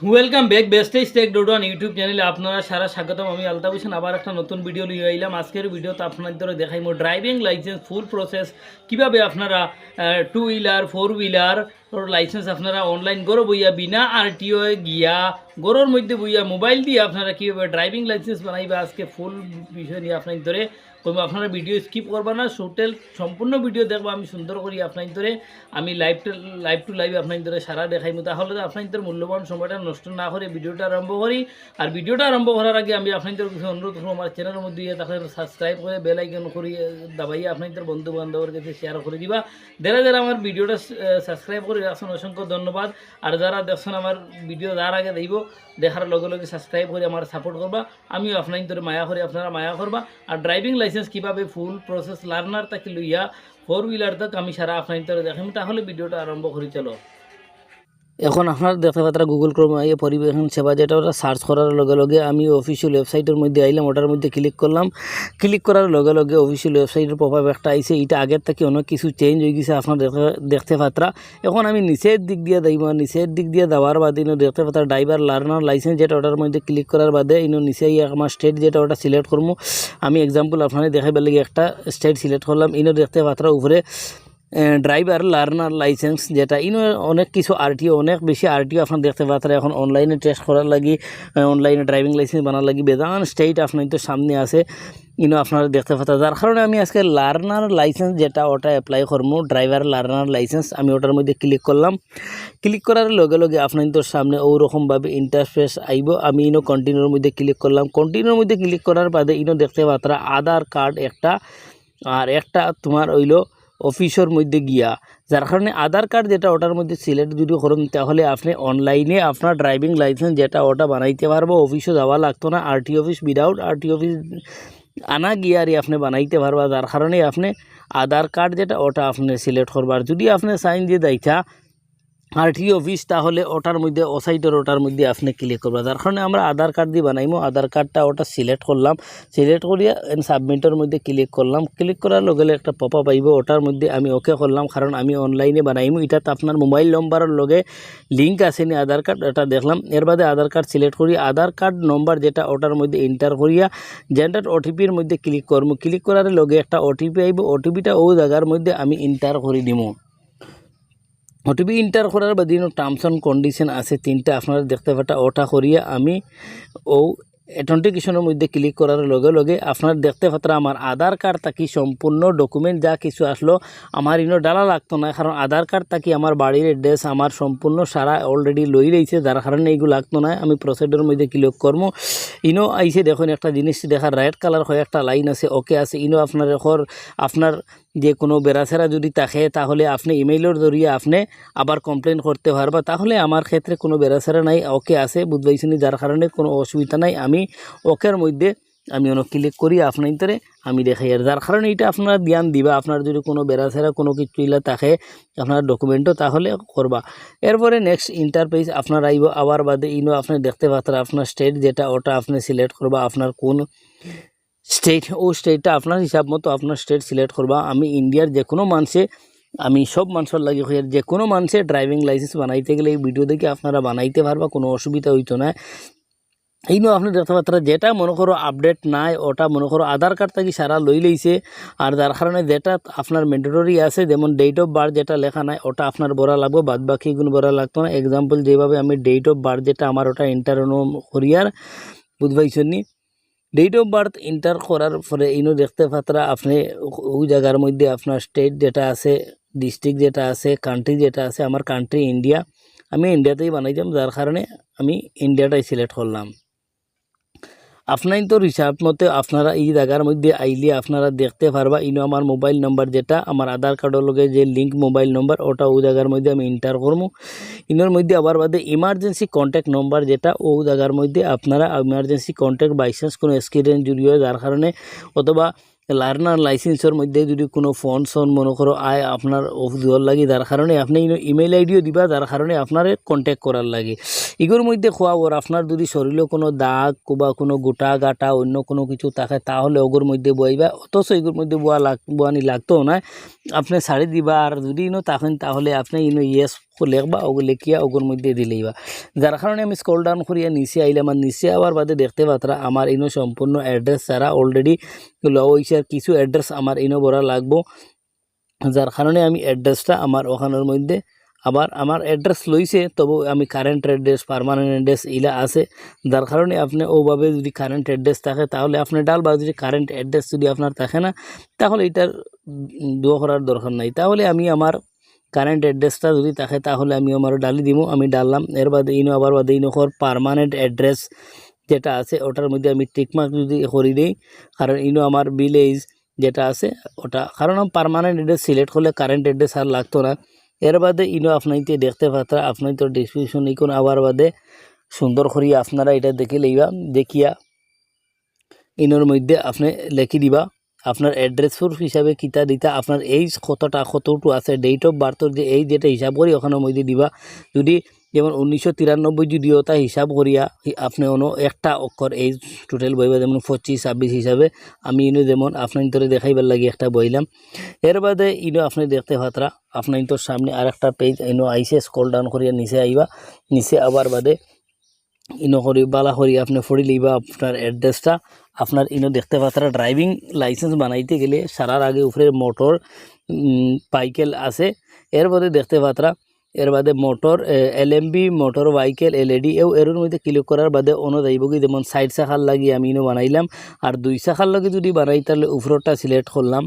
Welcome back বেস্টেজ tech dot one YouTube চ্যানেলে আপনারা সারা স্বাগতম। আমি আলতাফ হোসেন আবার একটা নতুন ভিডিও নিয়ে আইলাম। আজকের ভিডিওতে আপনাদের দেখাইমো ড্রাইভিং লাইসেন্স ফুল প্রসেস কিভাবে আপনারা two wheeler four wheeler licence আপনারা অনলাইন গরো বইয়া বিনা আরটিও গিয়া গরোর মধ্যে বইয়া মোবাইল দিয়ে আপনারা কীভাবে ড্রাইভিং লাইসেন্স বানাইবা আজকে ফুল বিষয় নিয়ে আপনার ধরে কইম। আপনারা ভিডিও স্কিপ করবা না, টোটাল সম্পূর্ণ ভিডিও দেখবো আমি সুন্দর করি আপনার ধরে আমি লাইভ টু লাইভ আপনার ধরে সারা দেখাইমু। তাহলে আপনার মূল্যবান সময়টা নষ্ট না করে ভিডিওটা আরম্ভ করি। আর ভিডিওটা আরম্ভ করার আগে আমি আপনাদের কিছু অনুরোধ করবো, আমার চ্যানেলের মধ্যে তাহলে সাবস্ক্রাইব করে বেল আইকন করি দাবাইয়া আপনাদের বন্ধু বান্ধবের কাছে শেয়ার করে দিবা। যারা যারা আমার ভিডিওটা সাবস্ক্রাইব করে রাখছেন অসংখ্য ধন্যবাদ। আর যারা দেখছেন আমার ভিডিও যার আগে দেখব দেখার লগে লগে সাবস্ক্রাইব করে আমার সাপোর্ট করবা। আমিও আপনাদের মায়া করি, আপনারা মায়া করবা। আর ড্রাইভিং লাইসেন্স কীভাবে ফুল প্রসেস লার্নার তাকে লইয়া ফোর হুইলার তক আমি সারা আপনাদের দেখাম। তাহলে ভিডিওটা আরম্ভ করি চলো। এখন আপনারা দেখতে পাত্রা গুগল ক্রোম আইয়ে পরিবহন সেবা যেটা ওটা সার্চ করার লগে লগে আমি অফিসিয়াল ওয়েবসাইটের মধ্যে আইলাম। ওটার মধ্যে ক্লিক করলাম। ক্লিক করার লগে লগে অফিসিয়াল ওয়েবসাইটের পপ আপ একটা আইছে। এটা আগের থেকে অনেক কিছু চেঞ্জ হয়ে গেছে আপনারা দেখতে পাত্রা। এখন আমি নিচের দিক দিয়ে যাইব, নিচের দিক দিয়ে যাওয়ার বাদে ইনো দেখতে পাত্রা ড্রাইভার লার্নার লাইসেন্স যেটা ওটার মধ্যে ক্লিক করার বাদে ইনো নিচে আমার স্টেট যেটা ওটা সিলেক্ট করবো। আমি এক্সাম্পল আপনারা দেখাইবার লাগে একটা স্টেট সিলেক্ট করলাম। ইনো দেখতে পাত্রা উপরে ড্রাইভার লার্নার লাইসেন্স যেটা ইনো অনেক কিছু আরটিও অনেক বেশি আরটিও আপনার দেখতে পাচ্ছেন। এখন অনলাইনে টেস্ট করার লাগি অনলাইনে ড্রাইভিং লাইসেন্স বানার লাগি বেদান স্টেট আপনার তো সামনে আছে ইনো আপনারা দেখতে পাচ্ছেন। যার কারণে আমি আজকে লার্নার লাইসেন্স যেটা ওটা অ্যাপ্লাই করবো, ড্রাইভার লার্নার লাইসেন্স। আমি ওটার মধ্যে ক্লিক করলাম। ক্লিক করার লগে লগে আপনার তো সামনে ওরকমভাবে ইন্টারফেস আইব। আমি ইনো কন্টিনিউর মধ্যে ক্লিক করলাম। কন্টিনিউর মধ্যে ক্লিক করার বাদে ইনো দেখতে পাচ্ছেন আধার কার্ড একটা আর একটা তোমার হইলো অফিসের মধ্যে গিয়া, যার কারণে আধার কার্ড যেটা ওটার মধ্যে সিলেক্ট যদি করেন তাহলে আপনি অনলাইনে আপনার ড্রাইভিং লাইসেন্স যেটা ওটা বানাইতে পারবো। অফিসে যাওয়া লাগতো না, RT office without RT office আনা গিয়ারই আপনি বানাইতে পারবা। যার কারণে আপনি আধার কার্ড যেটা ওটা আপনি সিলেক্ট করবার। যদি আপনি সাইন দিয়ে দাইতা আরটি অফিস তাহলে ওটার মধ্যে ওসাইটের ওটার মধ্যে আপনি ক্লিক করবা। যার কারণে আমরা আধার কার্ড দিয়ে বানাইমো। আধার কার্ডটা ওটা সিলেক্ট করলাম। সিলেক্ট করিয়া সাবমিটের মধ্যে ক্লিক করলাম। ক্লিক করার লগে লগে একটা পপ আপ আইব। ওটার মধ্যে আমি ওকে করলাম, কারণ আমি অনলাইনে বানাইমো। এটাতে আপনার মোবাইল নম্বরের লগে লিঙ্ক আসেনি আধার কার্ড, এটা দেখলাম। এর বাদে আধার কার্ড সিলেক্ট করি আধার কার্ড নম্বর যেটা ওটার মধ্যে এন্টার করিয়া জেনারেট ওটিপির মধ্যে ক্লিক করবো। ক্লিক করার লগে একটা ওটিপি আইব। ওটিপিটা ও জায়গার মধ্যে আমি এন্টার করে দিব। ওটিপি এন্টার করার বাদে টার্মস অ্যান্ড কন্ডিশন আছে তিনটা আপনারা দেখতে পাটা। ওটা করিয়া আমি অথেন্টিকেশনের মধ্যে ক্লিক করার লগে লগে আপনারা দেখতে পাত্রা আমার আধার কার্ড থাকি সম্পূর্ণ ডকুমেন্ট যা কিছু আসলো আমার ইনো ডালা লাগতো না, কারণ আধার কার্ড থাকি আমার বাড়ির অ্যাড্রেস আমার সম্পূর্ণ সারা অলরেডি লই রয়েছে। যার কারণে এইগুলো লাগতো না। আমি প্রসিডিওর মধ্যে ক্লিক করবো। ইনো আইসে দেখুন একটা জিনিস দেখার রেড কালার হয় একটা লাইন আছে ওকে আছে। ইনো আপনার যে কোনো বেড়াছেরা যদি থাকে তাহলে আপনি ইমেইলের জরিয়ে আপনি আবার কমপ্লেন করতে পারবা। তাহলে আমার ক্ষেত্রে কোনো বেড়াছেরা নাই, ওকে আছে বুঝবাইছেন। যার কারণে কোনো অসুবিধা নাই। আমি ওকের মধ্যে আমি অনেক ক্লিক করি আপনার আমি দেখাই। আর যার কারণে এটা আপনারা ধ্যান দিবা। আপনার যদি কোনো বেড়াছেরা কোনো কিছু ইলা থাকে আপনার ডকুমেন্টও তাহলে করবা। এরপরে নেক্সট ইন্টারপেজ আপনার আইব। আবার বাদে ইনো আপনি দেখতে পাচ্ছেন আপনার স্টেট যেটা ওটা আপনি সিলেক্ট করবা। আপনার কোন স্টেট ও স্টেটটা আপনার হিসাব মতো আপনার স্টেট সিলেক্ট করবা। আমি ইন্ডিয়ার যে কোনো মানুষে আমি সব মানুষের লাগে হয়ে যে কোনো মানুষে ড্রাইভিং লাইসেন্স বানাইতে গেলে এই ভিডিও দেখে আপনারা বানাইতে পারবা, কোনো অসুবিধা হইতো না। এইনো আপনি দেখতে পাচ্ছেন যেটা মনে করো আপডেট নাই ওটা মনে করো আধার কার্ড থাকি সারা লই লইছে। আর যার কারণে যেটা আপনার ম্যান্ডেটরি আছে যেমন ডেট অফ বার্থ যেটা লেখা নাই ওটা আপনার বড়া লাগবে, বাদ বাকিগুলো বড়া লাগতো না। এক্সাম্পল যেভাবে আমি ডেট অফ বার্থ যেটা আমার ওটা এন্টার করিয়ার বুঝবাইছেন নি। ডেট অফ বার্থ এন্টার করার পরে ইনো দেখতে পাত্রা আপনি ওই জায়গার মধ্যে আপনার স্টেট যেটা আছে, ডিস্ট্রিক্ট যেটা আছে, কান্ট্রি যেটা আছে। আমার কান্ট্রি ইন্ডিয়া, আমি ইন্ডিয়াতেই বানাইতাম। যার কারণে আমি ইন্ডিয়াটাই সিলেক্ট করলাম। আপনার তো হিসাব মতে আপনারা এই জায়গার মধ্যে আইলে আপনারা দেখতে পারবা ইনো আমার মোবাইল নম্বর যেটা আমার আধার কার্ডের লগে যে লিঙ্ক মোবাইল নম্বর ওটা ওই জায়গার মধ্যে আমি এন্টার করবো। ইনোর মধ্যে আবার বাদে ইমার্জেন্সি কন্ট্যাক্ট নম্বর যেটা ও জায়গার মধ্যে আপনারা ইমার্জেন্সি কন্ট্যাক্ট বাইচান্স কোনো অ্যাক্সিডেন্ট যদি হয় যার কারণে অথবা লার্নার লাইসেন্সের মধ্যে যদি কোনো ফোন মনে করো আয় আপনার জোর লাগে, যার কারণে আপনি ইমেইল আইডিও দিবা, যার কারণে আপনার কন্ট্যাক্ট করার লাগে। এগুলোর মধ্যে খোয়াবর আপনার যদি শরীরে কোনো দাগ বা কোনো গোটা গাটা অন্য কোনো কিছু থাকে তাহলে ওগুর মধ্যে বইবা। অথচ এগুলোর মধ্যে বোয়ানি লাগতো না, আপনি ছাড়ি দিবা। আর যদি ইনো থাকেন তাহলে আপনি ইনো ইয়েস লেখবা ওগুলো লেখিয়া ওগুলোর মধ্যে দিলেইবা। যার কারণে আমি স্ক্রল ডাউন করিয়া নিচে আইলাম, আর নিচে আবার বাদে দেখতে পাত্রা আমার ইনো সম্পূর্ণ অ্যাড্রেস ছাড়া অলরেডি ল হয়েছে, আর কিছু অ্যাড্রেস আমার ইনো ভরা লাগবো। যার কারণে আমি অ্যাড্রেসটা আমার ওখানের মধ্যে আবার আমার অ্যাড্রেস লইছে, তবু আমি কারেন্ট অ্যাড্রেস পার্মানেন্ট অ্যাড্রেস ইলা আছে। যার কারণে আপনি ওভাবে যদি কারেন্ট অ্যাড্রেস থাকে তাহলে আপনি ডালবা, যদি কারেন্ট অ্যাড্রেস যদি আপনার থাকে না তাহলে এটার দোয়া করার দরকার নাই। তাহলে আমি আমার কারেন্ট অ্যাড্রেসটা যদি থাকে তাহলে আমি আমার ডালি দিব, আমি ডাললাম। এর বাদে ইনো আবার বাদে ইনো পার্মানেন্ট অ্যাড্রেস যেটা আছে ওটার মধ্যে আমি টিকমার্ক যদি করে দিই, কারণ ইনো আমার ভিলেজ যেটা আছে ওটা, কারণ আমি পার্মানেন্ট অ্যাড্রেস সিলেক্ট করলে কারেন্ট অ্যাড্রেস আর লাগতো না। এর বাদে ইনো আপনাইতে দেখতে পাত্রা আপনার তো ডিসক্রিপশন ইকোন আবার বাদে সুন্দর করিয়া আপনারা এটা দেখে লইবা, দেখিয়া ইনোর মধ্যে আপনি লেখি দিবা আপনার অ্যাড্রেস প্রুফ হিসাবে কিতা দিতা, আপনার এইজ কতটুকু আছে, ডেট অফ বার্থর যে এই যেটা হিসাব করি ওখানের মধ্যে দিবা। যদি যেমন 1993 যদি ওটা হিসাব করিয়া আপনি অন্য একটা অক্ষর এই টোটাল বইবা, যেমন 25 26 হিসাবে আমি ইনো যেমন আপনার ধরে দেখাইবার লাগে একটা বইলাম। এর বাদে ইনো আপনি দেখতে পাত্রা আপনার তোর সামনে আর একটা পেজ ইনো আইসে, স্ক্রল ডাউন করিয়া নিচে আইবা, নিচে আবার বাদে ইনো করি বালা করি আপনি ফড়ি লইবা আপনার অ্যাড্রেসটা। আপনার ইনো দেখতে পাত্রা ড্রাইভিং লাইসেন্স বানাইতে গেলে সারার আগে উপরে মোটর বাইকেল আছে, এর বাদে দেখতে পাত্রা এর বাদে motor LMB motor vehicle LED এর মধ্যে ক্লিক করার বাদে অন্য যাইব কি, যেমন 60 চাকার লাগি আমি ইনো বানাইলাম, আর 2 চাকার লগে যদি বানাই তাহলে উপরটা সিলেক্ট করলাম।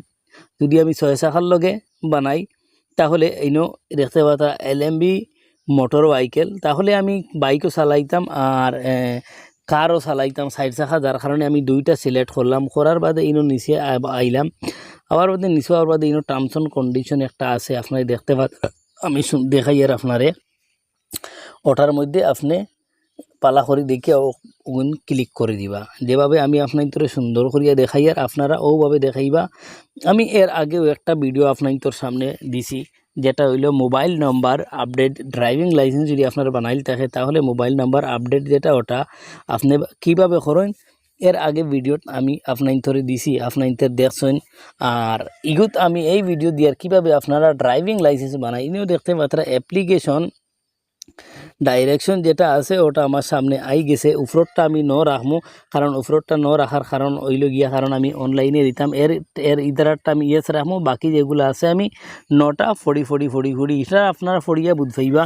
যদি আমি 6 চাকার লগে বানাই তাহলে ইনো দেখতে পাত্রা LMB মোটর বাইকেল, তাহলে আমি বাইকও চালাইতাম আর কারও চালাইতাম 60 চাকা, যার কারণে আমি দুইটা সিলেক্ট করলাম। করার বাদে ইনো নিচে আইলাম, আবার বাদে নিচে আবার বাদে ইনো টার্মস অ্যান্ড কন্ডিশন একটা আছে আপনারা দেখতে পাচ্ছেন, আমি দেখাই আর আপনারে ওটার মধ্যে আপনি পালা করে দেখে ওগুন ক্লিক করে দিবা। যেভাবে আমি আপনার তোর সুন্দর করিয়া দেখাই আর আপনারা ওভাবে দেখাইবা। আমি এর আগেও একটা ভিডিও আপনার তোর সামনে দিছি, যেটা হইল mobile number update. Driving licence যদি আপনার বানাইল থাকে তাহলে মোবাইল নাম্বার আপডেট যেটা ওটা আপনি কীভাবে করেন এর আগে ভিডিও আমি আপনার ধরে দিছি, আপনার দেখছেন। আর ইগুত আমি এই ভিডিও দিয়ার কীভাবে আপনারা ড্রাইভিং লাইসেন্স বানাই ইনিও দেখতে পাত্রা অ্যাপ্লিকেশন ডাইরেকশন যেটা আছে ওটা আমার সামনে আই গেছে। উপরটা আমি ন রাখবো, কারণ উপরটা ন রাখার কারণ ওইল গিয়া, কারণ আমি অনলাইনে দিতাম এর ইদারটা আমি ইয়েস রাখবো, বাকি যেগুলো আছে আমি নটা ফড়ি এটা আপনারা ফড়িয়া বুঝাইবা।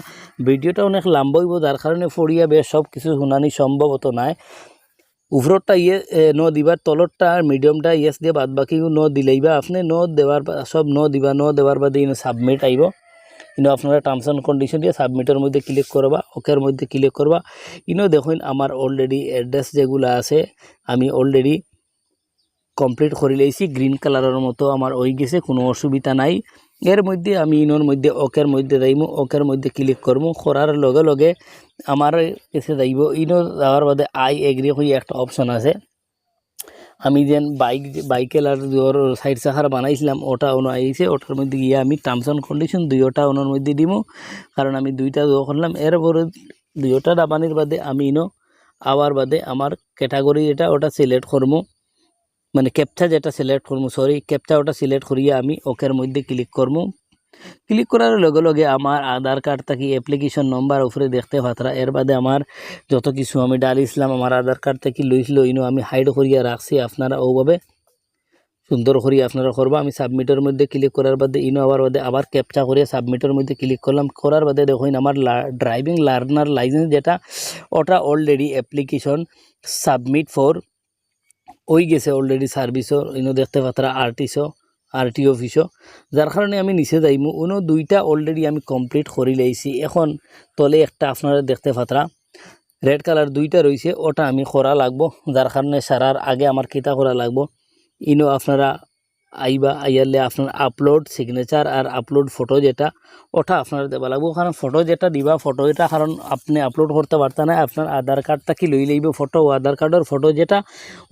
ভিডিওটা অনেক লম্বা হইব, যার কারণে ফড়িয়া বেশ সব কিছু শুনানি সম্ভবত নাই। উপরটা ন দিবার, তলরটা মিডিয়ামটা ইয়েস দিয়ে বাদ বাকি ন দিলেইবা। আপনি ন দেওয়ার সব ন দিবা, ন দেওয়ার বাদে সাবমিট আইব। ইনো আপনারা টার্মস অ্যান্ড কন্ডিশন দিয়ে সাবমিটের মধ্যে ক্লিক করবা, ওকের মধ্যে ক্লিক করবা। ইনো দেখুন আমার অলরেডি অ্যাড্রেস যেগুলো আছে আমি অলরেডি কমপ্লিট করে লইছি, গ্রিন কালারের মতো আমার হয়ে গেছে, কোনো অসুবিধা নাই। এর মধ্যে আমি ইনোর মধ্যে ওকের মধ্যে যাইমু, ওকের মধ্যে ক্লিক করবো। করার লগে লগে আমার কাছে যাইব, ইনো যাওয়ার বাদে আই এগ্রি হয়ে একটা অপশন আছে। আমি যেন বাইকেল আর 60 চাকার বানাইছিলাম ওটা অন্য আইছে, ওটার মধ্যে গিয়ে আমি টার্মস অ্যান্ড কন্ডিশন দুইটা ওনার মধ্যে দিব, কারণ আমি দুইটা করলাম। এরপরে দুইটা ডাবানির বাদে আমি ইনো আবার বাদে আমার ক্যাটাগরি যেটা ওটা সিলেক্ট করবো, মানে ক্যাপচা যেটা সিলেক্ট করবো, ক্যাপচা ওটা সিলেক্ট করিয়ে আমি ওকের মধ্যে ক্লিক করবো। ক্লিক করার লগে লগে আমার আধার কার্ড থাকি অ্যাপ্লিকেশন নম্বর উপরে দেখতে পাত্রা। এর বাদে আমার যত কিছু আমি ডালিছিলাম আমার আধার কার্ড থেকে লইছিল ইনো আমি হাইড করিয়া রাখছি, আপনারা ওভাবে সুন্দর করিয়া আপনারা করবা। আমি সাবমিটের মধ্যে ক্লিক করার বাদে ইনো আবার বাদে আবার ক্যাপচা করিয়া সাবমিটের মধ্যে ক্লিক করলাম। করার বাদে দেখুন আমার ড্রাইভিং লার্নার লাইসেন্স যেটা ওটা অলরেডি অ্যাপ্লিকেশন সাবমিট ফর ওই গেছে অলরেডি সার্ভিসও ইনো দেখতে পাত্রা RTO অফিসও, যার কারণে আমি নিচে যাইমু। উনো দুইটা অলরেডি আমি কমপ্লিট করে লাইছি। এখন তলে একটা আপনারা দেখতে পাত্রা রেড কালার দুইটা রয়েছে, ওটা আমি করা লাগবো, যার কারণে সারার আগে আমার কিতা করা লাগবো। ইনো আপনারা আইবা, আইয়ালে আপনার আপলোড সিগনেচার আর আপলোড ফটো যেটা ওটা আপনারা দেওয়া লাগবো, কারণ ফটো যেটা দিবা ফটো এটা কারণ আপনি আপলোড করতে পারতেন না, আপনার আধার কার্ডটা কি লই লইব ফটো, আধার কার্ডের ফটো যেটা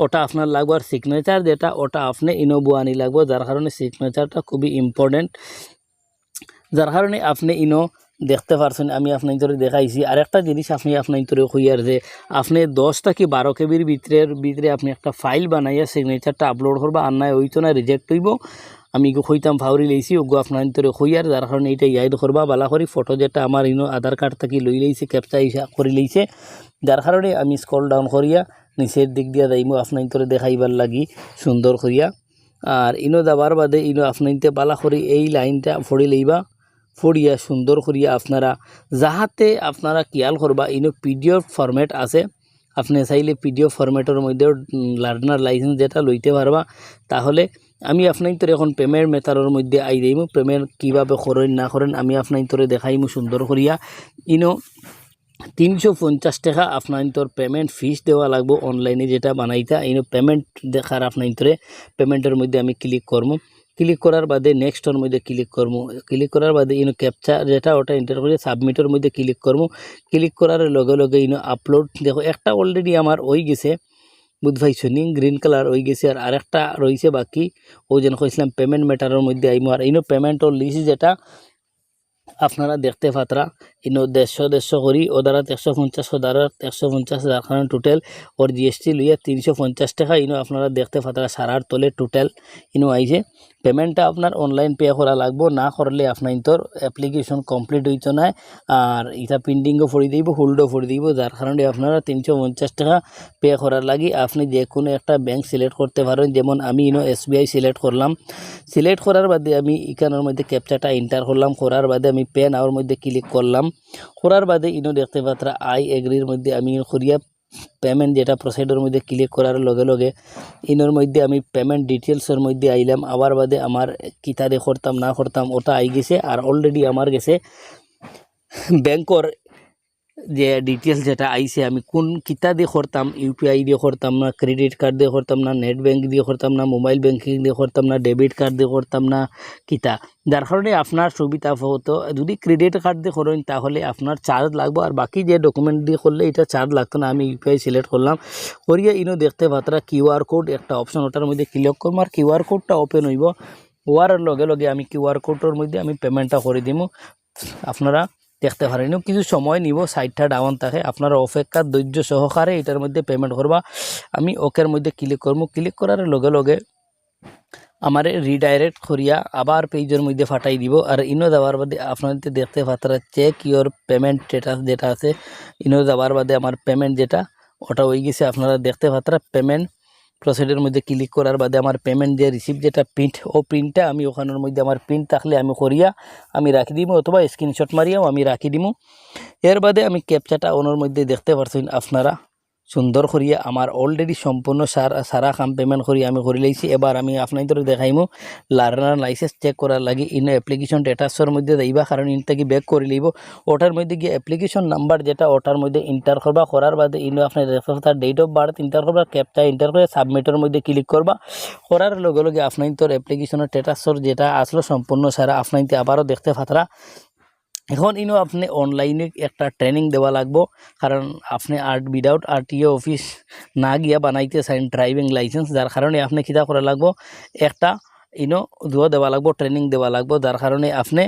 ওটা আপনার লাগবো, আর সিগনেচার যেটা ওটা আপনি ইনো বুয়ানি লাগবো, যার কারণে সিগনেচারটা খুবই ইম্পর্টেন্ট। যার কারণে আপনি ইনো দেখতে পারছেন আমি আপনার ধরে দেখাইছি। আর একটা জিনিস আপনি আপনার ধরে কইয়ার যে আপনি 10 কি 12 কেবির ভিতরে আপনি একটা ফাইল বানাইয়া সিগনেচারটা আপলোড করবা, আর নয় হইতো না রিজেক্ট হইব। আমি হইতাম ফাউরি লইছি ওগো আপনার তোরে হইয়ার যার কারণে এটা ইয়াদ করবা বালা করি ফটো যেটা আমার ইনো আধার কার্ড থাকি লই লইছে ক্যাপচা ইসা করে লইছে যার কারণে আমি স্ক্রল ডাউন করিয়া নিচের দিক দিয়া যাইমু আপনার তোরে দেখাইবার লাগি সুন্দর করিয়া। আর ইনো যাবার বাদে ইনো আপনাইতে বালা করি এই লাইনটা ফড়ি লইবা ফড়িয়া সুন্দর করিয়া আপনারা যাহাতে আপনারা খেয়াল করবা ইনো পিডিএফ ফরম্যাট আছে আপনি চাইলে পিডিএফ ফরম্যাটের মধ্যে লার্নার লাইসেন্স যেটা লইতে পারবা। তাহলে আমি আপনার তোর এখন পেমেন্ট মেথাডের মধ্যে আই দিমু পেমেন্ট কীভাবে করেন না করেন আমি আপনার তোরে দেখাইমু সুন্দর করিয়া। ইনো 350 টাকা আপনার তোর পেমেন্ট ফিস দেওয়া লাগবো অনলাইনে যেটা বানাইতা ইনো পেমেন্ট দেখার আপনার তোরে পেমেন্টের মধ্যে আমি ক্লিক করবো। ক্লিক করার বাদে নেক্সটের মধ্যে ক্লিক করবো। ক্লিক করার বাদে ইনো ক্যাপচা যেটা ওটা এন্টার করে সাবমিটের মধ্যে ক্লিক করবো। ক্লিক করার লগে লগে ইনো আপলোড দেখো একটা অলরেডি আমার হয়ে গেছে বুঝ পাইছো নি গ্রিন কালার হয়ে গেছে আর আরেকটা রয়েছে বাকি ও যেন কইছিলাম পেমেন্ট মেটারের মধ্যে আইমো। আর ইনো পেমেন্টর লিস্ট যেটা আপনারা দেখতে পাতরা ইনো 150 করি ও দ্বারা 150 ও দ্বারা 150 যার কারণে টোটাল ওর জিএসটি লইয়া 350 টাকা ইনো আপনারা দেখতে পাতরা সারার তলে টোটাল ইনো আইছে। পেমেন্টটা আপনার অনলাইন পে করা লাগবো না করলে আপনার তোর অ্যাপ্লিকেশন কমপ্লিট হইতো না আর এটা পেন্ডিংও পড়ে দিব হোল্ডও পড়ে দিব যার কারণে আপনারা 350 টাকা পে করার লাগি আপনি যে কোনো একটা ব্যাংক সিলেক্ট করতে পারেন। যেমন আমি ইনো এসবিআই সিলেক্ট করলাম। সিলেক্ট করার বাদে আমি এখানের মধ্যে ক্যাপচাটা এন্টার করলাম করার বাদে আমি পে নাওর মধ্যে ক্লিক করলাম। করার বাদে ইনো দেখতে পাত্রা আই এগ্রির মধ্যে আমি করিয়া পেমেন্ট যেটা প্রসিডিউর মধ্যে ক্লিক করার লগে লগে ইনোর মধ্যে আমি পেমেন্ট ডিটেলসের মধ্যে আইলাম। আবার বাদে আমার কিতারে করতাম না করতাম ওটা আই গেছে আর অলরেডি আমার গেছে ব্যাংকর যে ডিটেলস যেটা আইছে আমি কোন কিতা দিয়ে করতাম ইউপিআই দিয়ে করতাম না ক্রেডিট কার্ড দিয়ে করতাম না নেট ব্যাঙ্ক দিয়ে করতাম না মোবাইল ব্যাঙ্কিং দিয়ে করতাম না ডেবিট কার্ড দিয়ে করতাম না কিতা যার কারণে আপনার সুবিধা হতো যদি ক্রেডিট কার্ড দিয়ে করেন তাহলে আপনার চার্জ লাগবে আর বাকি যে ডকুমেন্ট দিয়ে করলে এটা চার্জ লাগতো না। আমি ইউপিআই সিলেক্ট করলাম করিয়া ইনো দেখতে পাত্রা কিউআর কোড একটা অপশন ওটার মধ্যে ক্লিক করবো আর কিউআর কোডটা ওপেন হইব হওয়ার লগে লগে আমি কিউআর কোডের মধ্যে আমি পেমেন্টটা করে দিব। আপনারা দেখতে পারেন কিছু সময় নিব সাইডটা ডাউন থাকে আপনারা অপেক্ষা ধৈর্য সহকারে এটার মধ্যে পেমেন্ট করবা। আমি ওকের মধ্যে ক্লিক করবো ক্লিক করার লগে লগে আমার রিডাইরেক্ট করিয়া আবার পেজের মধ্যে ফাটাই দিব। আর ইনো যাওয়ার বাদে আপনাদের দেখতে পাত্রা চেক ইয়োর পেমেন্ট স্ট্যাটাস যেটা আছে ইনো যাওয়ার বাদে আমার পেমেন্ট যেটা ওটা হয়ে গেছে আপনারা দেখতে পাত্রা পেমেন্ট প্রসিডিউরের মধ্যে ক্লিক করার বাদে আমার পেমেন্ট যে রিসিপ্ট যেটা প্রিন্ট ও প্রিন্টটা আমি ওখানের মধ্যে আমার প্রিন্ট থাকলে আমি করিয়া আমি রাখি দিব অথবা স্ক্রিনশট মারিয়াও আমি রাখি দিব। এর বাদে আমি ক্যাপচাটা ওনার মধ্যে দেখতে পারছেন আপনারা সুন্দর করিয়া আমার অলরেডি সম্পূর্ণ সারা কাম পেমেন্ট করি আমি করে লাইছি। এবার আমি আপনাদের দেখাইমু লার্নার লাইসেন্স চেক করার লাগে ইনো অ্যাপ্লিকেশন স্ট্যাটাসের মধ্যে যাইবা কারণ ইনটাকে ব্যাক করে লইব ওটার মধ্যে গিয়ে অ্যাপ্লিকেশন নাম্বার যেটা ওটার মধ্যে এন্টার করবা করার বাদে ইনো আপনার reference date of birth enter করবা ক্যাপচা এন্টার করে সাবমিটের মধ্যে ক্লিক করবা করার লগে লগে আপনার তোর অ্যাপ্লিকেশনের স্ট্যাটাসর যেটা আসলো সম্পূর্ণ সারা আপনাইতে আবারও দেখতে পাতরা। এখন ইনো আপনি অনলাইনে একটা ট্রেনিং দেওয়া লাগবো কারণ আপনি উইদাউট আরটিও অফিস না গিয়া বানাইতে চান ড্রাইভিং লাইসেন্স যার কারণে আপনি কিতা করা লাগবো একটা ইনো দেওয়া লাগবো ট্রেনিং দেওয়া লাগবো যার কারণে আপনি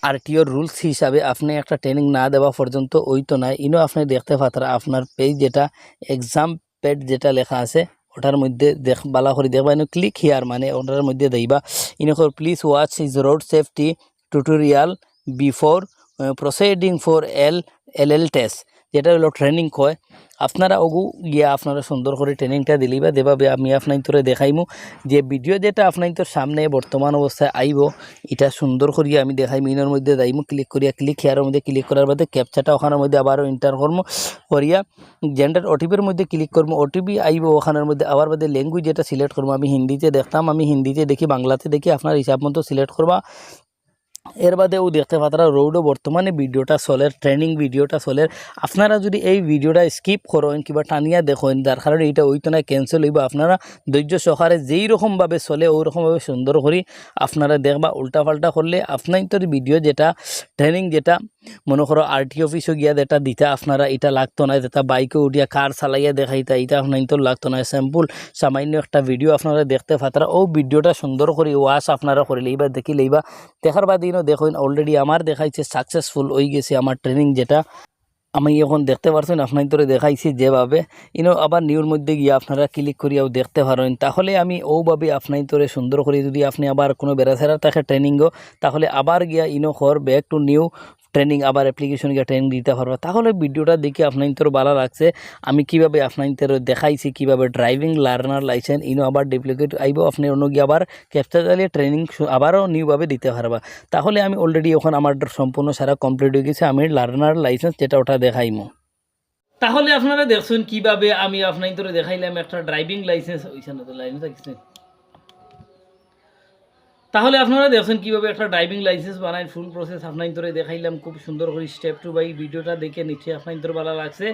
আরটিওর রুলস হিসাবে আপনি একটা ট্রেনিং না দেওয়া পর্যন্ত ওই তো নাই। ইনো আপনি দেখতে পাত্রা আপনার পেজ যেটা এক্সাম প্যাড যেটা লেখা আছে ওটার মধ্যে বালা করে দেখবা ইনো ক্লিক হিয়ার মানে ওটার মধ্যে দেইবা ইনো please watch is road safety tutorial before proceeding for L test যেটা হলো ট্রেনিং কয় আপনারা ওগু গিয়া আপনারা সুন্দর করে ট্রেনিংটা দিলিবা দেবাবে আমি আপনার তোরে দেখাইমু যে ভিডিও যেটা আপনার তোর সামনে বর্তমান অবস্থায় আইব এটা সুন্দর করিয়া আমি দেখাই মিনের মধ্যে যাইমু ক্লিক করিয়া ক্লিক হেয়ারের মধ্যে ক্লিক করার বাদে ক্যাপচাটা ওখানের মধ্যে আবারও এন্টার করবো করিয়া জেন্ডার ওটিপির মধ্যে ক্লিক করবো ওটিপি আইব ওখানের মধ্যে আবার বাদে ল্যাঙ্গুয়েজ যেটা সিলেক্ট করবো আমি হিন্দিতে দেখতাম আমি হিন্দিতে দেখি বাংলাতে দেখি আপনার হিসাব মতো সিলেক্ট করবা। এর বাদেও দেখতে পাত্রা রোডও বর্তমানে ভিডিওটা চলে ট্রেনিং ভিডিওটা চলে আপনারা যদি এই ভিডিওটা স্কিপ করেন কিংবা টানিয়া দেখেন যার কারণে এইটা ওইতো না ক্যান্সেল হইব আপনারা ধৈর্য সহকারে যেই রকমভাবে চলে ওই রকমভাবে সুন্দর করে আপনারা দেখবা উল্টাপাল্টা করলে আপনার তোর ভিডিও যেটা ট্রেনিং যেটা মনে করো আরটি অফিসে গিয়া যেটা দিতে আপনারা এটা লাগতো না যেটা বাইকে উঠিয়া কার চালাইয়া দেখাইতা এটা আপনার তো লাগতো না স্যাম্পল সামান্য একটা ভিডিও আপনারা দেখতে পাত্রা ও ভিডিওটা সুন্দর করে ওয়াশ আপনারা করে লইবা দেখি লইবা দেখার বাদ দেখুন অলরেডি আমার দেখাইছে সাকসেসফুল হয়ে গেছে আমার ট্রেনিং যেটা আমি এখন দেখতে পারছেন আপনার তোরে দেখাইছি যেভাবে আবার নিউর মধ্যে গিয়ে আপনারা ক্লিক করিয়াও দেখতে পারেন। তাহলে আমি ওভাবে আপনার তোরে সুন্দর করে যদি আপনি আবার কোনো বেড়াছেড়া থাকে ট্রেনিংও, তাহলে আবার গিয়া হর ব্যাক টু নিউ ট্রেনিং আবার অ্যাপ্লিকেশন গিয়ে ট্রেনিং দিতে পারবো। তাহলে ভিডিওটা দেখে আপনার তোর ভালো লাগছে, আমি কিভাবে আপনার তোর দেখাইছি কিভাবে ড্রাইভিং লার্নার লাইসেন্স আবার ডুপ্লিকেট আইব, আপনি অন্য গিয়ে আবার ক্যাপচার চালিয়ে ট্রেনিং আবারও নিউভাবে দিতে পারবা। তাহলে আমি অলরেডি এখন আমার সম্পূর্ণ সারা কমপ্লিট হয়ে গেছে, আমি লার্নার লাইসেন্স যেটা ওটা দেখাইমো। তাহলে আপনারা দেখছেন কিভাবে আমি আপনার তোরে দেখাইলাম একটা ড্রাইভিং লাইসেন্স ওইখানে তো লাইনে থাকছে। তাহলে আপনারা দেখছেন কিভাবে একটা ড্রাইভিং লাইসেন্স বানাই, ফুল প্রসেস আপনার ধরে দেখাইলাম খুব সুন্দর করে স্টেপ টু বাই। ভিডিওটা দেখে নিচ্ছে আপনার ধরে ভালো লাগছে,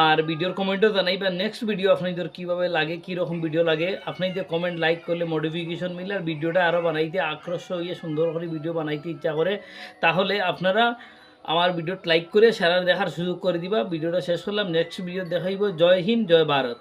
আর ভিডিওর কমেন্টও জানাইবেন নেক্সট ভিডিও আপনাদের কীভাবে লাগে, কীরকম ভিডিও লাগে। আপনাদের কমেন্ট লাইক করলে মোটিফিকেশন মিলে আর ভিডিওটা আরও বানাইতে আক্রোশ হয়ে সুন্দর করে ভিডিও বানাইতে ইচ্ছা করে। তাহলে আপনারা আমার ভিডিওটা লাইক করে শেয়ার দেখার সুযোগ করে দিবা। ভিডিওটা শেষ করলাম, নেক্সট ভিডিও দেখাইব। জয় হিন্দ, জয় ভারত।